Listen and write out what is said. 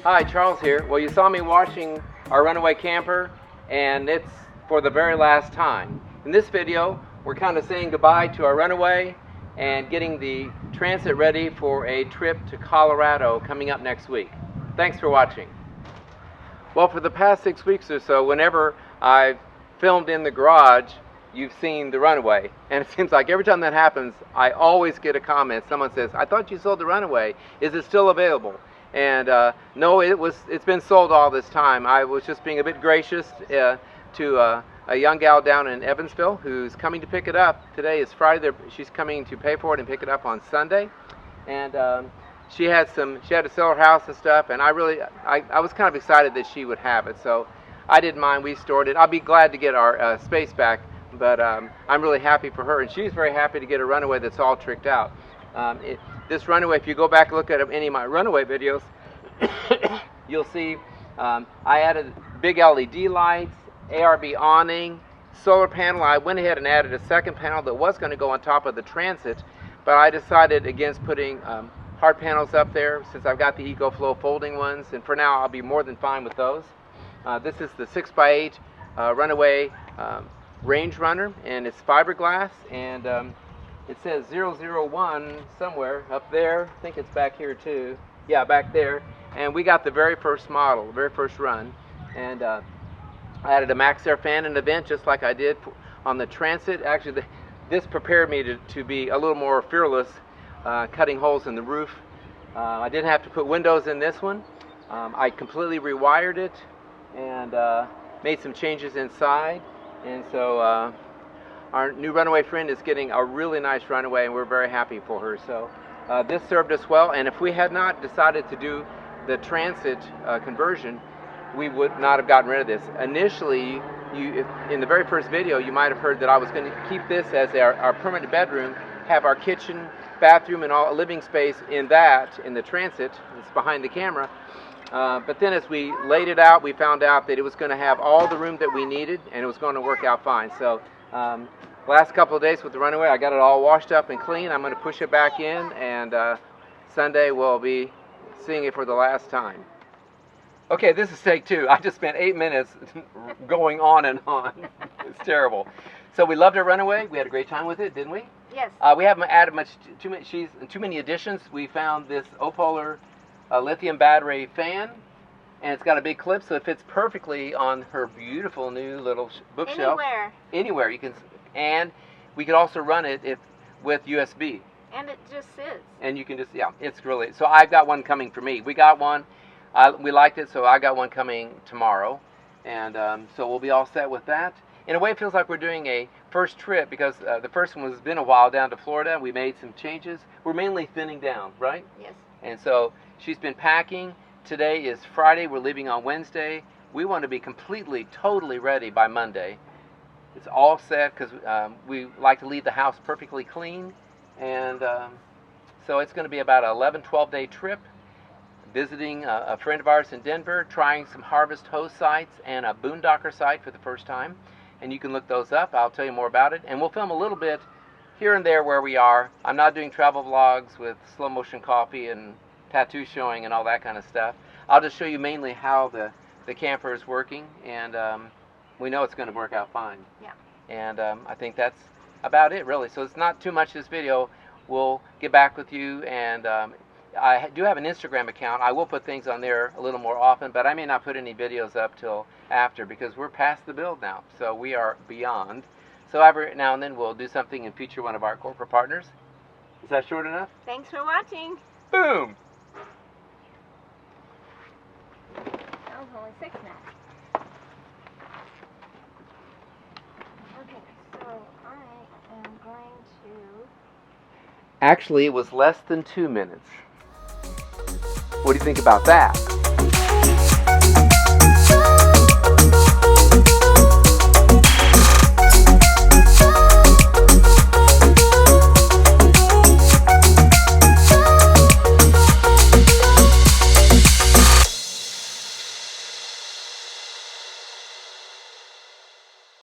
Hi, Charles here. Well, you saw me washing our Runaway Camper, and it's for the very last time. In this video, we're kind of saying goodbye to our Runaway and getting the transit ready for a trip to Colorado coming up next week. Thanks for watching. Well, for the past 6 weeks or so, whenever I've filmed in the garage, you've seen the Runaway. And it seems like every time that happens, I always get a comment. Someone says, "I thought you sold the Runaway. Is it still available?" And no, it's been sold all this time. I was just being a bit gracious to a young gal down in Evansville who's coming to pick it up. Today is Friday. She's coming to pay for it and pick it up on Sunday. And she had to sell her house and stuff, and I was kind of excited that she would have it. So I didn't mind. We stored it. I'll be glad to get our space back, but I'm really happy for her, and she's very happy to get a Runaway that's all tricked out. This Runaway, if you go back and look at any of my Runaway videos, you'll see I added big LED lights, ARB awning, solar panel. I went ahead and added a second panel that was going to go on top of the Transit, but I decided against putting hard panels up there since I've got the Ecoflow folding ones, and for now I'll be more than fine with those. This is the 6x8 Runaway Range Runner, and it's fiberglass, and it says 001 somewhere up there. I think it's back here too. Yeah, back there. And we got the very first model, the very first run. And I added a max air fan and a vent just like I did on the Transit. Actually, this prepared me to be a little more fearless cutting holes in the roof. I didn't have to put windows in this one. I completely rewired it and made some changes inside. And so our new Runaway friend is getting a really nice Runaway, and we're very happy for her. So this served us well, and if we had not decided to do the Transit conversion, we would not have gotten rid of this. Initially, in the very first video, you might have heard that I was going to keep this as our permanent bedroom, have our kitchen, bathroom, and all living space in the Transit. It's behind the camera. But then as we laid it out, we found out that it was going to have all the room that we needed, and it was going to work out fine. So last couple of days with the Runaway, I got it all washed up and clean. I'm going to push it back in, and Sunday we'll be seeing it for the last time. Okay, this is take two. I just spent 8 minutes going on and on. It's terrible. So we loved our Runaway. We had a great time with it, didn't we? Yes. We haven't added too many additions. We found this Opolar lithium battery fan, and it's got a big clip, so it fits perfectly on her beautiful new little bookshelf. Anywhere you can, and we could also run it with USB. And it just sits. And you can just, yeah, it's really, so I've got one coming for me. We got one, we liked it, so I got one coming tomorrow, and so we'll be all set with that. In a way, it feels like we're doing a first trip, because the first one has been a while down to Florida. We made some changes. We're mainly thinning down, right? Yes. And so she's been packing. Today is Friday. We're leaving on Wednesday. We want to be completely, totally ready by Monday. It's all set because we like to leave the house perfectly clean. And so it's going to be about an 11, 12-day trip, visiting a friend of ours in Denver, trying some harvest hose sites and a boondocker site for the first time. And you can look those up. I'll tell you more about it. And we'll film a little bit here and there where we are. I'm not doing travel vlogs with slow motion coffee and tattoo showing and all that kind of stuff. I'll just show you mainly how the camper is working, and we know it's going to work out fine. Yeah. And I think that's about it, really. So it's not too much this video. We'll get back with you, and I do have an Instagram account. I will put things on there a little more often, but I may not put any videos up till after because we're past the build now. So we are beyond. So every now and then we'll do something and feature one of our corporate partners. Is that short enough? Thanks for watching. Boom! That was only 6 now. Okay, so I am going to... Actually, it was less than 2 minutes. What do you think about that?